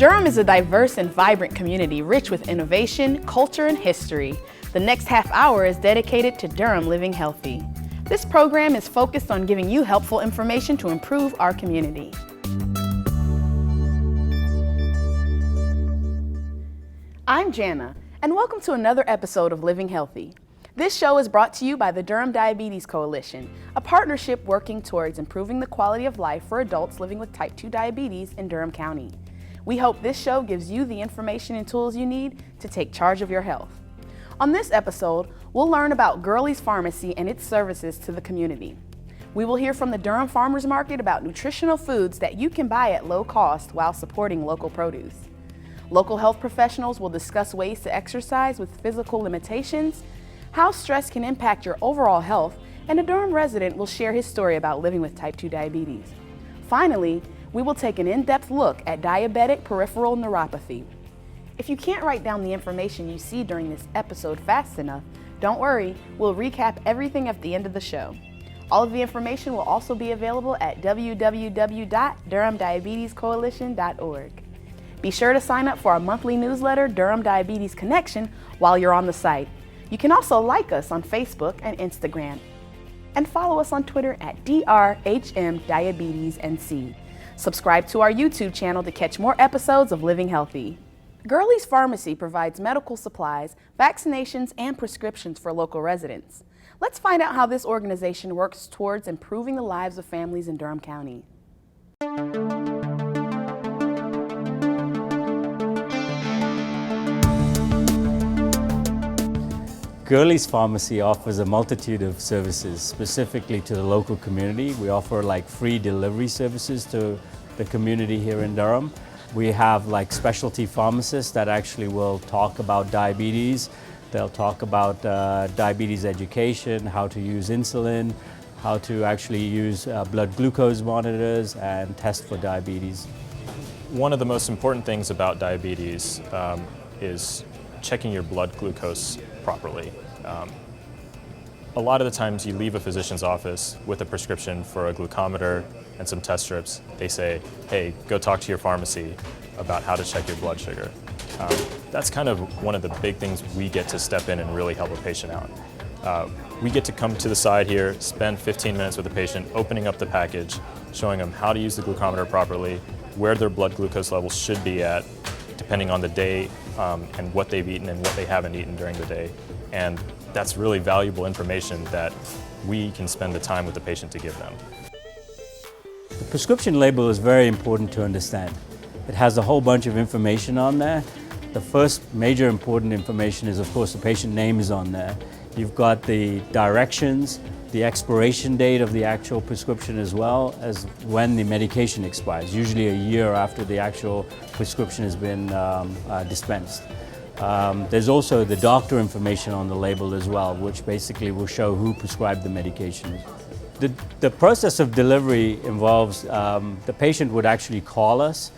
Durham is a diverse and vibrant community rich with innovation, culture, and history. The next half hour is dedicated to Durham living healthy. This program is focused on giving you helpful information to improve our community. I'm Jana, and welcome to another episode of Living Healthy. This show is brought to you by the Durham Diabetes Coalition, a partnership working towards improving the quality of life for adults living with type 2 diabetes in Durham County. We hope this show gives you the information and tools you need to take charge of your health. On this episode, we'll learn about Girlies Pharmacy and its services to the community. We will hear from the Durham Farmers Market about nutritional foods that you can buy at low cost while supporting local produce. Local health professionals will discuss ways to exercise with physical limitations, how stress can impact your overall health, and a Durham resident will share his story about living with type 2 diabetes. Finally, we will take an in-depth look at diabetic peripheral neuropathy. If you can't write down the information you see during this episode fast enough, don't worry, we'll recap everything at the end of the show. All of the information will also be available at www.durhamdiabetescoalition.org. Be sure to sign up for our monthly newsletter, Durham Diabetes Connection, while you're on the site. You can also like us on Facebook and Instagram, and follow us on Twitter at DRHMDiabetesNC. Subscribe to our YouTube channel to catch more episodes of Living Healthy. Girlies Pharmacy provides medical supplies, vaccinations, and prescriptions for local residents. Let's find out how this organization works towards improving the lives of families in Durham County. Girlies Pharmacy offers a multitude of services specifically to the local community. We offer free delivery services to the community here in Durham. We have specialty pharmacists that actually will talk about diabetes. They'll talk about diabetes education, how to use insulin, how to actually use blood glucose monitors and test for diabetes. One of the most important things about diabetes is checking your blood glucose properly. A lot of the times you leave a physician's office with a prescription for a glucometer and some test strips. They say, hey, go talk to your pharmacy about how to check your blood sugar. That's kind of one of the big things we get to step in and really help a patient out. We get to come to the side here, spend 15 minutes with the patient, opening up the package, showing them how to use the glucometer properly, where their blood glucose levels should be at, depending on the day and what they've eaten and what they haven't eaten during the day. And that's really valuable information that we can spend the time with the patient to give them. The prescription label is very important to understand. It has a whole bunch of information on there. The first major important information is, of course, the patient name is on there. You've got the directions, the expiration date of the actual prescription, as well as when the medication expires, usually a year after the actual prescription has been dispensed. There's also the doctor information on the label as well, which basically will show who prescribed the medication. The process of delivery involves the patient would actually call us.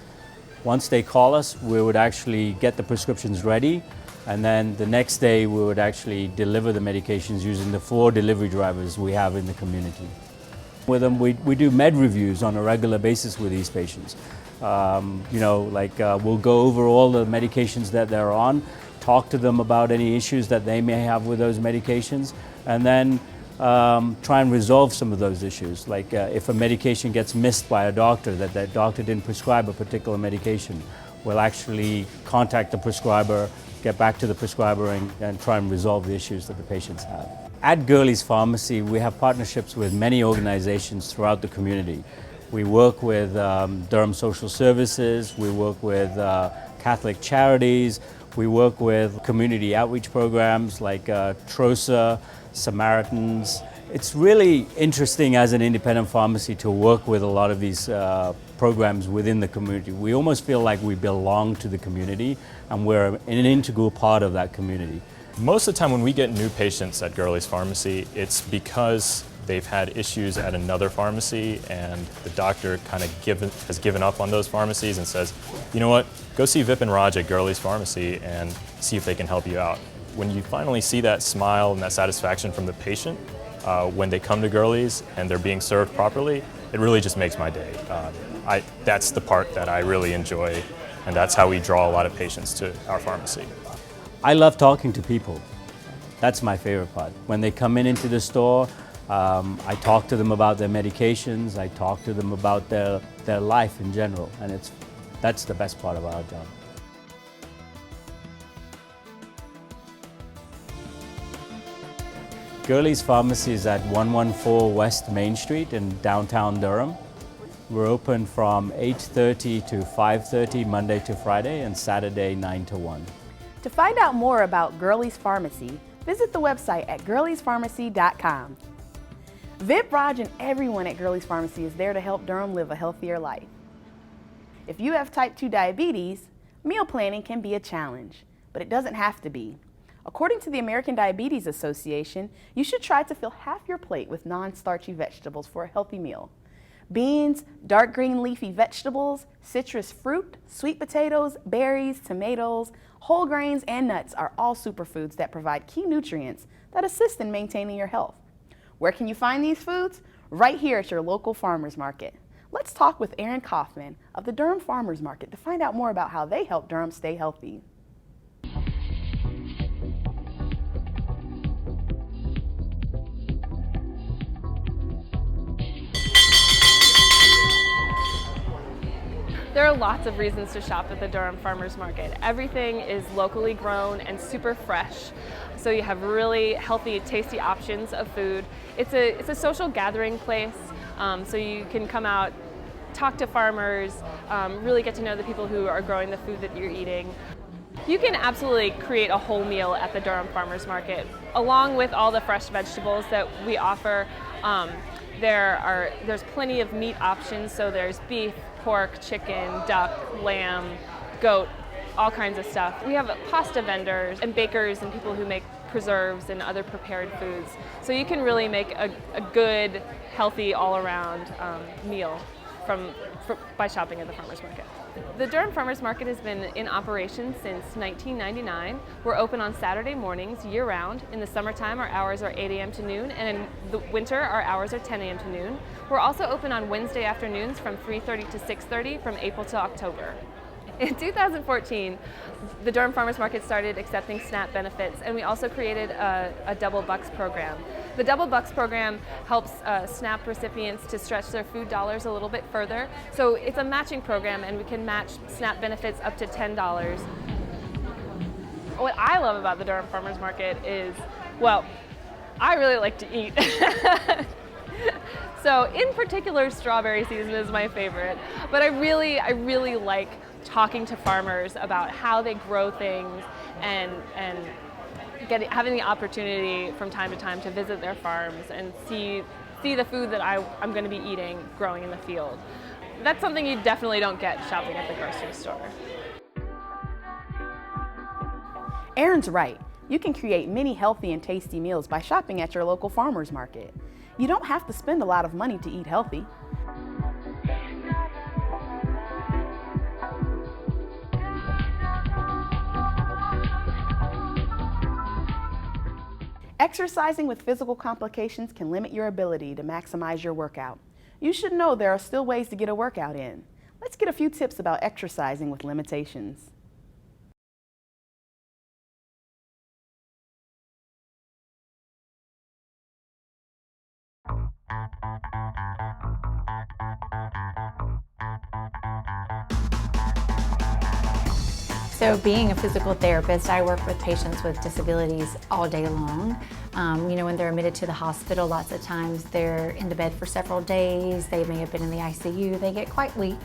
Once they call us, we would actually get the prescriptions ready, and then the next day we would actually deliver the medications using the 4 delivery drivers we have in the community. With them, we do med reviews on a regular basis with these patients. We'll go over all the medications that they're on, talk to them about any issues that they may have with those medications, and then try and resolve some of those issues. If a medication gets missed by a doctor, that doctor didn't prescribe a particular medication, we'll actually contact the prescriber, get back to the prescriber, and try and resolve the issues that the patients have. At Girlies Pharmacy, we have partnerships with many organizations throughout the community. We work with Durham Social Services, we work with Catholic Charities, we work with community outreach programs like TROSA, Samaritans. It's really interesting as an independent pharmacy to work with a lot of these programs within the community. We almost feel like we belong to the community and we're an integral part of that community. Most of the time when we get new patients at Girlies Pharmacy, it's because they've had issues at another pharmacy and the doctor kind of has given up on those pharmacies and says, you know what, go see Vip and Raj at Girlies Pharmacy and see if they can help you out. When you finally see that smile and that satisfaction from the patient when they come to Girlies and they're being served properly, it really just makes my day. That's the part that I really enjoy And that's how we draw a lot of patients to our pharmacy. I love talking to people. That's my favorite part. When they come into the store, I talk to them about their medications, I talk to them about their life in general, and that's the best part of our job. Girlies Pharmacy is at 114 West Main Street in downtown Durham. We're open from 8:30 to 5:30 Monday to Friday and Saturday 9 to 1. To find out more about Girlies Pharmacy, visit the website at girliespharmacy.com. Vip, Raj, and everyone at Girlies Pharmacy is there to help Durham live a healthier life. If you have type 2 diabetes, meal planning can be a challenge, but it doesn't have to be. According to the American Diabetes Association, you should try to fill half your plate with non-starchy vegetables for a healthy meal. Beans, dark green leafy vegetables, citrus fruit, sweet potatoes, berries, tomatoes, whole grains, and nuts are all superfoods that provide key nutrients that assist in maintaining your health. Where can you find these foods? Right here at your local farmers market. Let's talk with Aaron Kaufman of the Durham Farmers Market to find out more about how they help Durham stay healthy. There are lots of reasons to shop at the Durham Farmers Market. Everything is locally grown and super fresh, so you have really healthy, tasty options of food. It's a social gathering place, so you can come out, talk to farmers, really get to know the people who are growing the food that you're eating. You can absolutely create a whole meal at the Durham Farmers Market, along with all the fresh vegetables that we offer. There's plenty of meat options, so there's beef, pork, chicken, duck, lamb, goat, all kinds of stuff. We have pasta vendors and bakers and people who make preserves and other prepared foods. So you can really make a good, healthy, all-around meal by shopping at the farmers market. The Durham Farmers Market has been in operation since 1999. We're open on Saturday mornings year-round. In the summertime, our hours are 8 a.m. to noon, and in the winter, our hours are 10 a.m. to noon. We're also open on Wednesday afternoons from 3:30 to 6:30 from April to October. In 2014, the Durham Farmers Market started accepting SNAP benefits, and we also created a Double Bucks program. The Double Bucks program helps SNAP recipients to stretch their food dollars a little bit further. So it's a matching program, and we can match SNAP benefits up to $10. What I love about the Durham Farmers Market is, well, I really like to eat. So in particular, strawberry season is my favorite, but I really like talking to farmers about how they grow things and having the opportunity from time to time to visit their farms and see the food that I'm going to be eating growing in the field. That's something you definitely don't get shopping at the grocery store. Aaron's right. You can create many healthy and tasty meals by shopping at your local farmers market. You don't have to spend a lot of money to eat healthy. Exercising with physical complications can limit your ability to maximize your workout. You should know there are still ways to get a workout in. Let's get a few tips about exercising with limitations. So being a physical therapist, I work with patients with disabilities all day long. When they're admitted to the hospital, lots of times they're in the bed for several days, they may have been in the ICU, they get quite weak.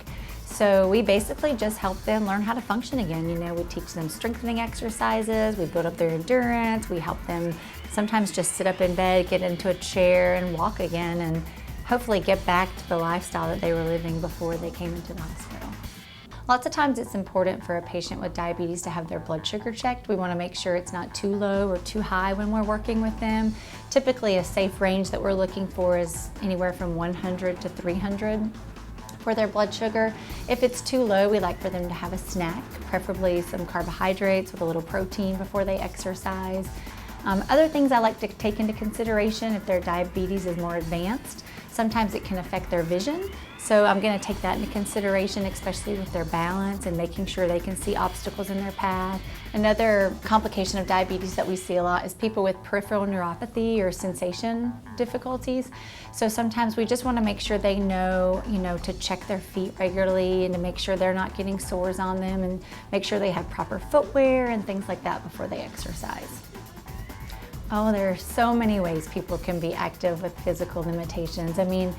So we basically just help them learn how to function again. We teach them strengthening exercises, we build up their endurance, we help them sometimes just sit up in bed, get into a chair and walk again, and hopefully get back to the lifestyle that they were living before they came into the hospital. Lots of times it's important for a patient with diabetes to have their blood sugar checked. We want to make sure it's not too low or too high when we're working with them. Typically a safe range that we're looking for is anywhere from 100 to 300 for their blood sugar. If it's too low, we like for them to have a snack, preferably some carbohydrates with a little protein before they exercise. Other things I like to take into consideration if their diabetes is more advanced, sometimes it can affect their vision. So I'm going to take that into consideration, especially with their balance and making sure they can see obstacles in their path. Another complication of diabetes that we see a lot is people with peripheral neuropathy or sensation difficulties. So sometimes we just want to make sure they know, to check their feet regularly and to make sure they're not getting sores on them and make sure they have proper footwear and things like that before they exercise. Oh, there are so many ways people can be active with physical limitations. I mean,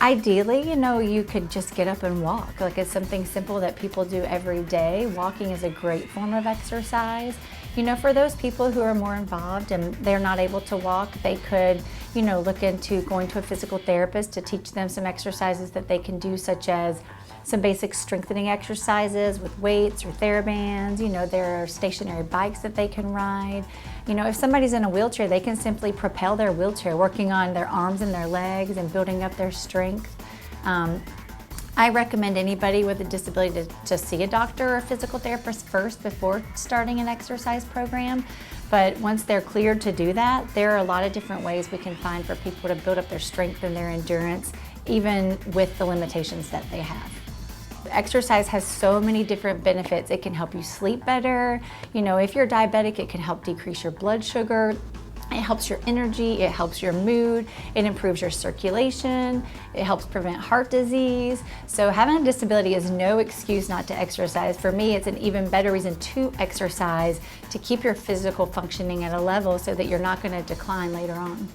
ideally, you could just get up and walk. Like, it's something simple that people do every day. Walking is a great form of exercise. For those people who are more involved and they're not able to walk, they could, look into going to a physical therapist to teach them some exercises that they can do, such as some basic strengthening exercises with weights or TheraBands. There are stationary bikes that they can ride. If somebody's in a wheelchair, they can simply propel their wheelchair, working on their arms and their legs and building up their strength. I recommend anybody with a disability to see a doctor or a physical therapist first before starting an exercise program. But once they're cleared to do that, there are a lot of different ways we can find for people to build up their strength and their endurance, even with the limitations that they have. Exercise has so many different benefits. It can help you sleep better. If you're diabetic, it can help decrease your blood sugar. It helps your energy, it helps your mood, it improves your circulation, it helps prevent heart disease. So having a disability is no excuse not to exercise. For me, it's an even better reason to exercise, to keep your physical functioning at a level so that you're not going to decline later on.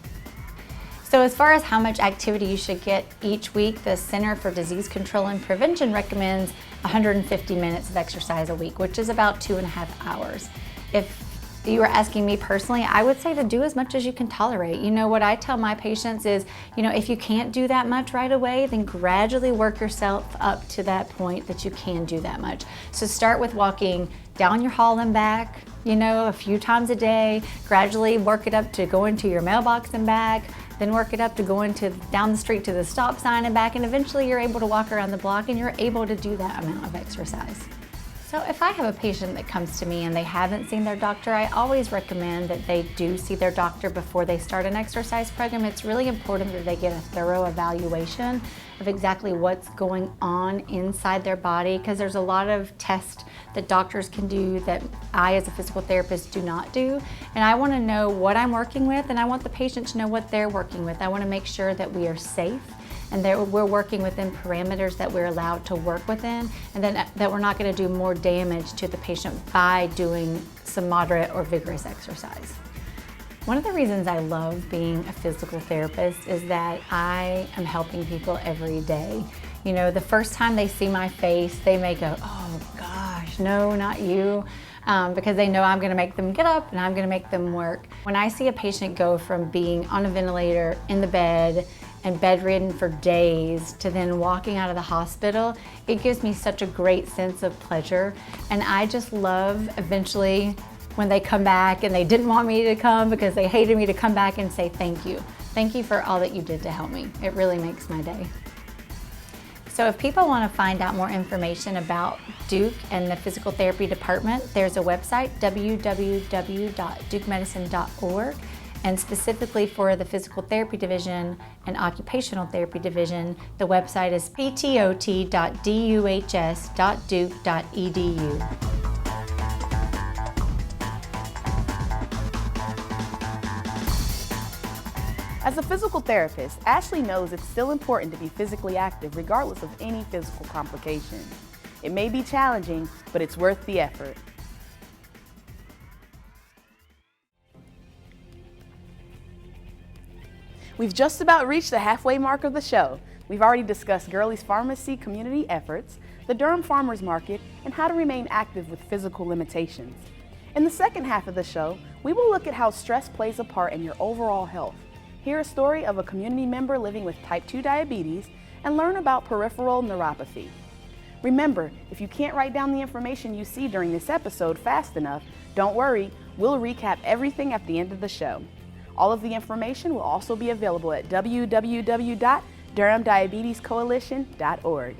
So as far as how much activity you should get each week, the Center for Disease Control and Prevention recommends 150 minutes of exercise a week, which is about 2.5 hours. If you were asking me personally, I would say to do as much as you can tolerate. What I tell my patients is, if you can't do that much right away, then gradually work yourself up to that point that you can do that much. So start with walking down your hall and back, a few times a day, gradually work it up to going to your mailbox and back, then work it up to going down the street to the stop sign and back, and eventually you're able to walk around the block and you're able to do that amount of exercise. So if I have a patient that comes to me and they haven't seen their doctor, I always recommend that they do see their doctor before they start an exercise program. It's really important that they get a thorough evaluation of exactly what's going on inside their body, because there's a lot of tests that doctors can do that I as a physical therapist do not do. And I want to know what I'm working with, and I want the patient to know what they're working with. I want to make sure that we are safe and that we're working within parameters that we're allowed to work within, and then that we're not going to do more damage to the patient by doing some moderate or vigorous exercise. One of the reasons I love being a physical therapist is that I am helping people every day. The first time they see my face, they may go, "Oh gosh, no, not you," because they know I'm going to make them get up and I'm going to make them work. When I see a patient go from being on a ventilator in the bed and bedridden for days to then walking out of the hospital, it gives me such a great sense of pleasure. And I just love eventually when they come back and they didn't want me to come because they hated me, to come back and say thank you. Thank you for all that you did to help me. It really makes my day. So if people want to find out more information about Duke and the physical therapy department, there's a website, www.dukemedicine.org. And specifically for the physical therapy division and occupational therapy division, the website is ptot.duhs.duke.edu. As a physical therapist, Ashley knows it's still important to be physically active regardless of any physical complication. It may be challenging, but it's worth the effort. We've just about reached the halfway mark of the show. We've already discussed Girlies Pharmacy community efforts, the Durham Farmers Market, and how to remain active with physical limitations. In the second half of the show, we will look at how stress plays a part in your overall health, hear a story of a community member living with type 2 diabetes, and learn about peripheral neuropathy. Remember, if you can't write down the information you see during this episode fast enough, don't worry, we'll recap everything at the end of the show. All of the information will also be available at www.durhamdiabetescoalition.org.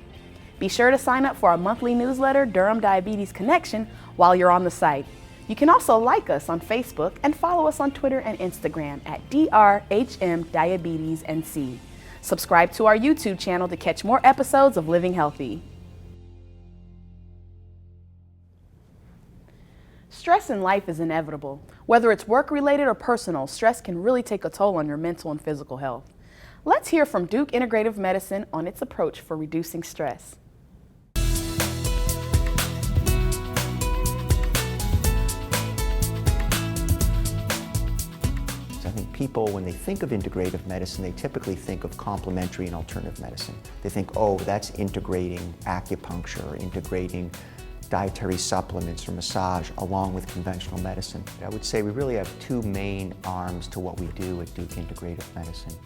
Be sure to sign up for our monthly newsletter, Durham Diabetes Connection, while you're on the site. You can also like us on Facebook and follow us on Twitter and Instagram at DRHM Diabetes NC. Subscribe to our YouTube channel to catch more episodes of Living Healthy. Stress in life is inevitable. Whether it's work-related or personal, stress can really take a toll on your mental and physical health. Let's hear from Duke Integrative Medicine on its approach for reducing stress. I think people, when they think of integrative medicine, they typically think of complementary and alternative medicine. They think, oh, that's integrating acupuncture, integrating dietary supplements or massage along with conventional medicine. I would say we really have two main arms to what we do at Duke Integrative Medicine.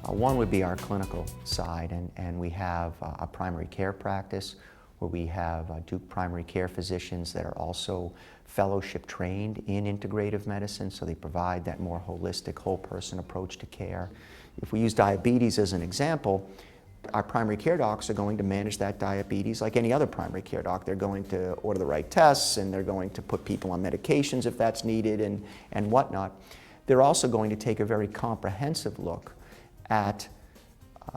One would be our clinical side, and we have a primary care practice where we have Duke primary care physicians that are also fellowship trained in integrative medicine, so they provide that more holistic, whole person approach to care. If we use diabetes as an example, our primary care docs are going to manage that diabetes like any other primary care doc. They're going to order the right tests, and they're going to put people on medications if that's needed and whatnot. They're also going to take a very comprehensive look at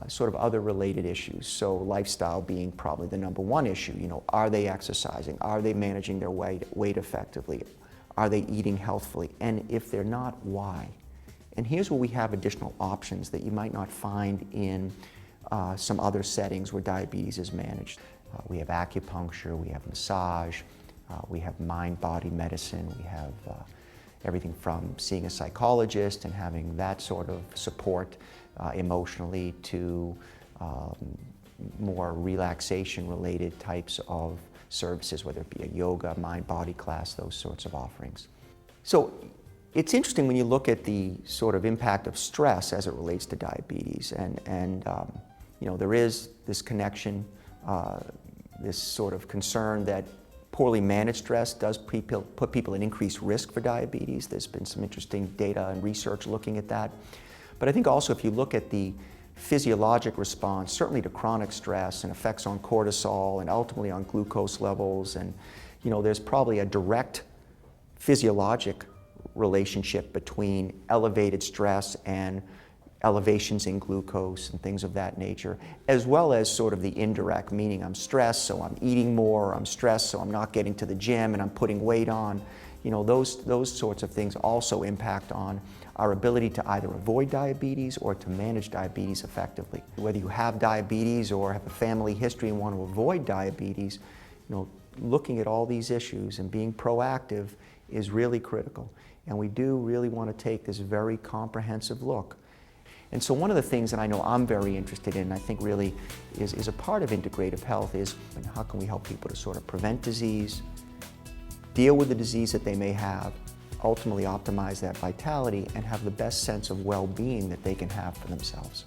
sort of other related issues. So lifestyle being probably the number one issue. You know, are they exercising? Are they managing their weight effectively? Are they eating healthfully? And if they're not, why? And here's where we have additional options that you might not find in some other settings where diabetes is managed. We have acupuncture, we have massage, we have mind-body medicine, we have everything from seeing a psychologist and having that sort of support emotionally to more relaxation-related types of services, whether it be a yoga, mind-body class, those sorts of offerings. So it's interesting when you look at the sort of impact of stress as it relates to diabetes, and you know, there is this connection, this sort of concern that poorly managed stress does put people at increased risk for diabetes. There's been some interesting data and research looking at that. But I think also if you look at the physiologic response, certainly to chronic stress and effects on cortisol and ultimately on glucose levels, and you know, there's probably a direct physiologic relationship between elevated stress and elevations in glucose and things of that nature, as well as sort of the indirect, meaning I'm stressed, so I'm eating more, or I'm stressed, so I'm not getting to the gym and I'm putting weight on. You know, those sorts of things also impact on our ability to either avoid diabetes or to manage diabetes effectively. Whether you have diabetes or have a family history and want to avoid diabetes, you know, looking at all these issues and being proactive is really critical. And we do really want to take this very comprehensive look. And so one of the things that I know I'm very interested in, I think really is a part of integrative health, is how can we help people to sort of prevent disease, deal with the disease that they may have, ultimately optimize that vitality, and have the best sense of well-being that they can have for themselves.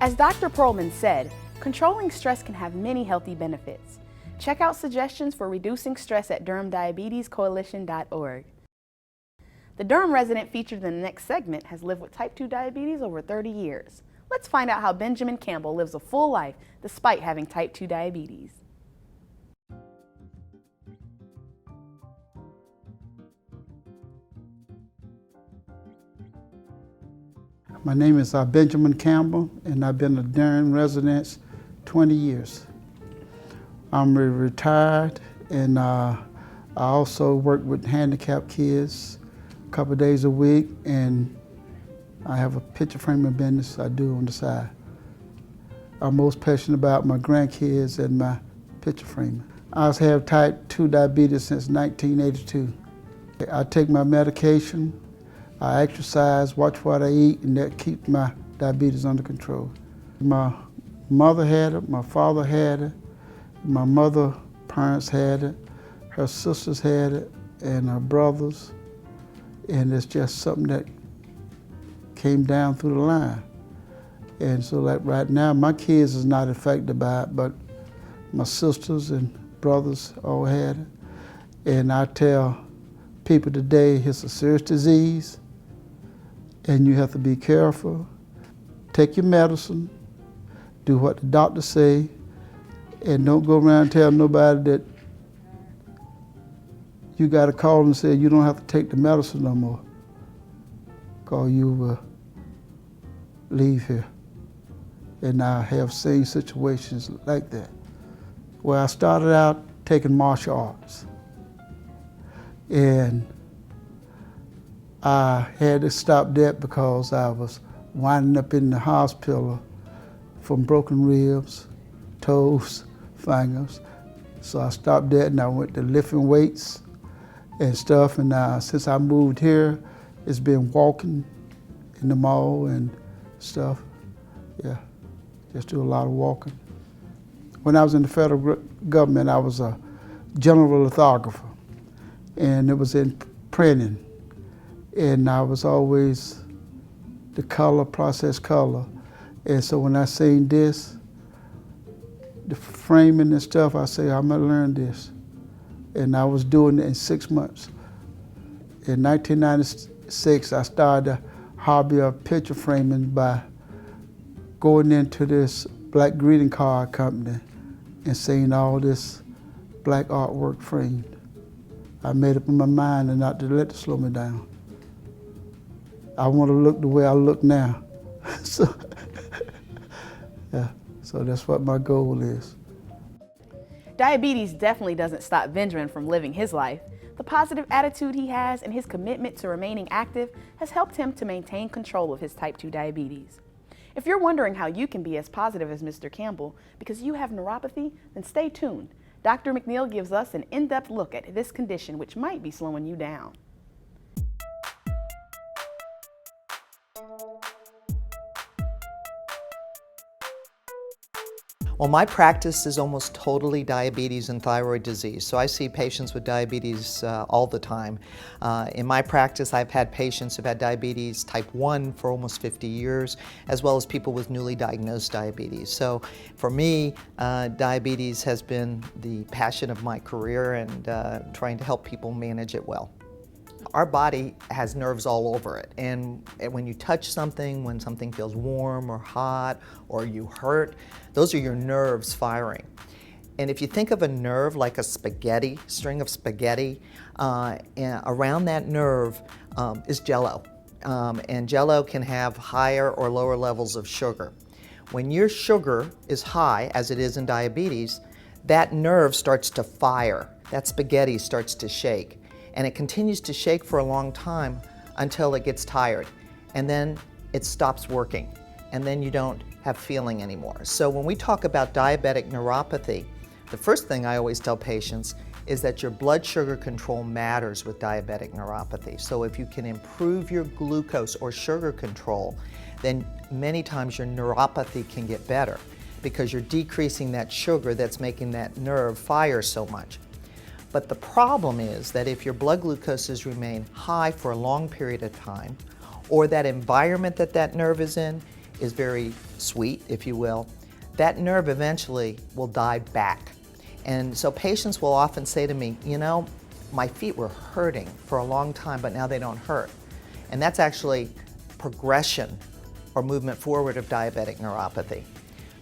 As Dr. Perlman said, controlling stress can have many healthy benefits. Check out suggestions for reducing stress at DurhamDiabetesCoalition.org. The Durham resident featured in the next segment has lived with type 2 diabetes over 30 years. Let's find out how Benjamin Campbell lives a full life despite having type 2 diabetes. My name is Benjamin Campbell, and I've been a Durham resident 20 years. I'm retired, and I also work with handicapped kids a couple of days a week, and I have a picture framing business I do on the side. I'm most passionate about my grandkids and my picture framing. I have type 2 diabetes since 1982. I take my medication, I exercise, watch what I eat, and that keeps my diabetes under control. My mother had it, my father had it, my mother's parents had it, her sisters had it, and her brothers, and it's just something that came down through the line. And so like right now, my kids is not affected by it, but my sisters and brothers all had it. And I tell people today it's a serious disease, and you have to be careful. take your medicine, do what the doctor say, and don't go around and tell nobody that you got to call and say you don't have to take the medicine no more, because you will leave here. And I have seen situations like that, where I started out taking martial arts, and I had to stop that because I was winding up in the hospital from broken ribs, toes, fingers. So I stopped that and I went to lifting weights and stuff. And since I moved here, it's been walking in the mall and stuff. Yeah, just do a lot of walking. When I was in the federal government, I was a general lithographer, and it was in printing. And I was always the color, process color. And so when I seen this, the framing and stuff, I say, I'm gonna learn this. And I was doing it in 6 months. In 1996, I started a hobby of picture framing by going into this black greeting card company and seeing all this black artwork framed. I made up in my mind and not to let it slow me down. I want to look the way I look now. So, yeah, so that's what my goal is. Diabetes definitely doesn't stop Benjamin from living his life. The positive attitude he has and his commitment to remaining active has helped him to maintain control of his type 2 diabetes. If you're wondering how you can be as positive as Mr. Campbell because you have neuropathy, then stay tuned. Dr. McNeil gives us an in-depth look at this condition which might be slowing you down. Well, my practice is almost totally diabetes and thyroid disease, so I see patients with diabetes all the time. In my practice, I've had patients who've had diabetes type 1 for almost 50 years, as well as people with newly diagnosed diabetes. So for me, diabetes has been the passion of my career, and trying to help people manage it well. Our body has nerves all over it, and when you touch something, when something feels warm or hot or you hurt, those are your nerves firing. And if you think of a nerve like a spaghetti, string of spaghetti, and around that nerve is Jell-O. And Jell-O can have higher or lower levels of sugar. When your sugar is high, as it is in diabetes, that nerve starts to fire. That spaghetti starts to shake. And it continues to shake for a long time until it gets tired. And then it stops working. And then you don't have feeling anymore. So when we talk about diabetic neuropathy, the first thing I always tell patients is that your blood sugar control matters with diabetic neuropathy. So if you can improve your glucose or sugar control, then many times your neuropathy can get better because you're decreasing that sugar that's making that nerve fire so much. But the problem is that if your blood glucoses remain high for a long period of time, or that environment that that nerve is in is very sweet, if you will, that nerve eventually will die back. And so patients will often say to me, you know, my feet were hurting for a long time, but now they don't hurt. And that's actually progression or movement forward of diabetic neuropathy.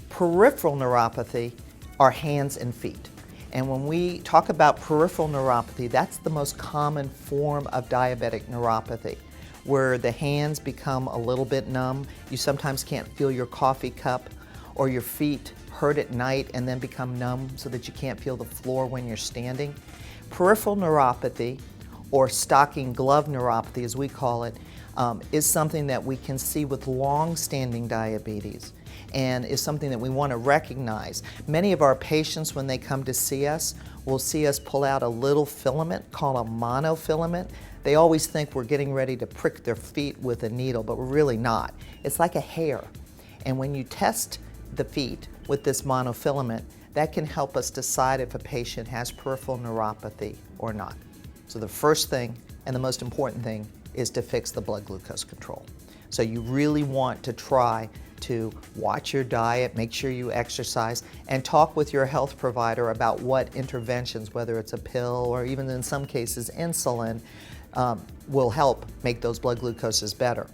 Peripheral neuropathy are hands and feet. And when we talk about peripheral neuropathy, that's the most common form of diabetic neuropathy, where the hands become a little bit numb. You sometimes can't feel your coffee cup, or your feet hurt at night and then become numb so that you can't feel the floor when you're standing. Peripheral neuropathy, or stocking glove neuropathy as we call it, is something that we can see with long-standing diabetes, and is something that we want to recognize. Many of our patients, when they come to see us, will see us pull out a little filament called a monofilament. They always think we're getting ready to prick their feet with a needle, but we're really not. It's like a hair. And when you test the feet with this monofilament, that can help us decide if a patient has peripheral neuropathy or not. So the first thing and the most important thing is to fix the blood glucose control. So you really want to try to watch your diet, make sure you exercise, and talk with your health provider about what interventions, whether it's a pill or even in some cases insulin, will help make those blood glucoses better.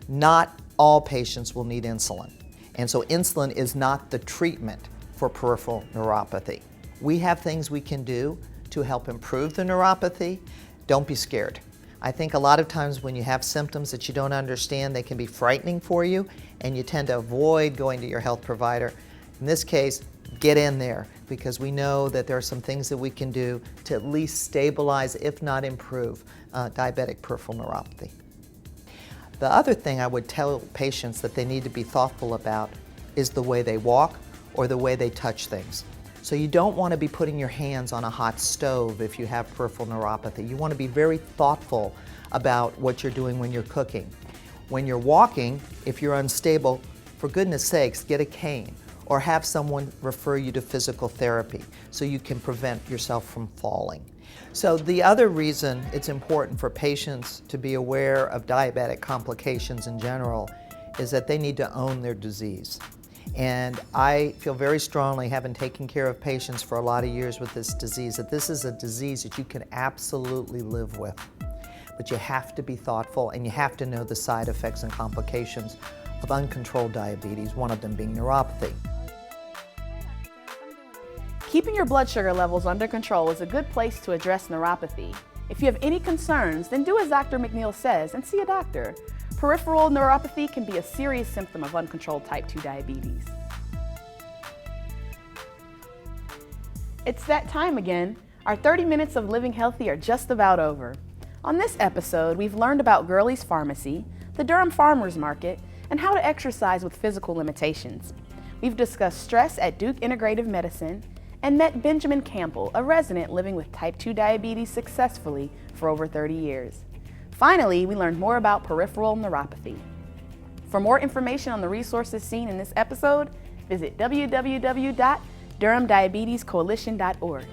Not all patients will need insulin. And so insulin is not the treatment for peripheral neuropathy. We have things we can do to help improve the neuropathy. Don't be scared. I think a lot of times when you have symptoms that you don't understand, they can be frightening for you, and you tend to avoid going to your health provider. In this case, get in there, because we know that there are some things that we can do to at least stabilize, if not improve, diabetic peripheral neuropathy. The other thing I would tell patients that they need to be thoughtful about is the way they walk or the way they touch things. So you don't want to be putting your hands on a hot stove if you have peripheral neuropathy. You want to be very thoughtful about what you're doing when you're cooking. When you're walking, if you're unstable, for goodness sakes, get a cane or have someone refer you to physical therapy so you can prevent yourself from falling. So the other reason it's important for patients to be aware of diabetic complications in general is that they need to own their disease. And I feel very strongly, having taken care of patients for a lot of years with this disease, that this is a disease that you can absolutely live with. But you have to be thoughtful, and you have to know the side effects and complications of uncontrolled diabetes, one of them being neuropathy. Keeping your blood sugar levels under control is a good place to address neuropathy. If you have any concerns, then do as Dr. McNeil says and see a doctor. Peripheral neuropathy can be a serious symptom of uncontrolled type 2 diabetes. It's that time again. Our 30 minutes of living healthy are just about over. On this episode, we've learned about Girlies Pharmacy, the Durham Farmers Market, and how to exercise with physical limitations. We've discussed stress at Duke Integrative Medicine and met Benjamin Campbell, a resident living with type 2 diabetes successfully for over 30 years. Finally, we learned more about peripheral neuropathy. For more information on the resources seen in this episode, visit www.durhamdiabetescoalition.org.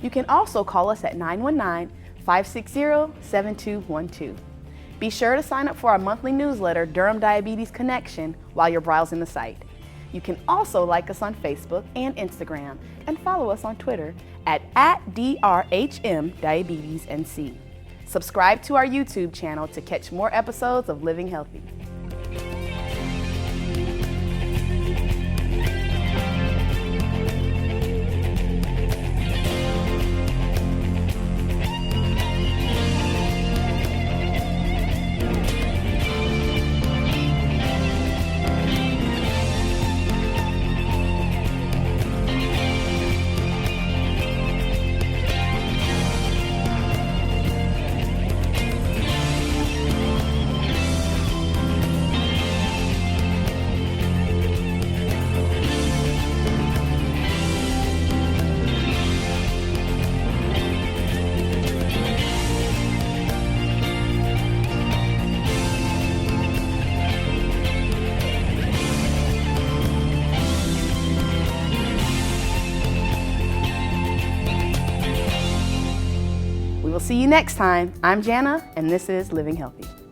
You can also call us at 919-560-7212. Be sure to sign up for our monthly newsletter, Durham Diabetes Connection, while you're browsing the site. You can also like us on Facebook and Instagram and follow us on Twitter at @DRHMDiabetesNC. Subscribe to our YouTube channel to catch more episodes of Living Healthy. We'll see you next time. I'm Jana, and this is Living Healthy.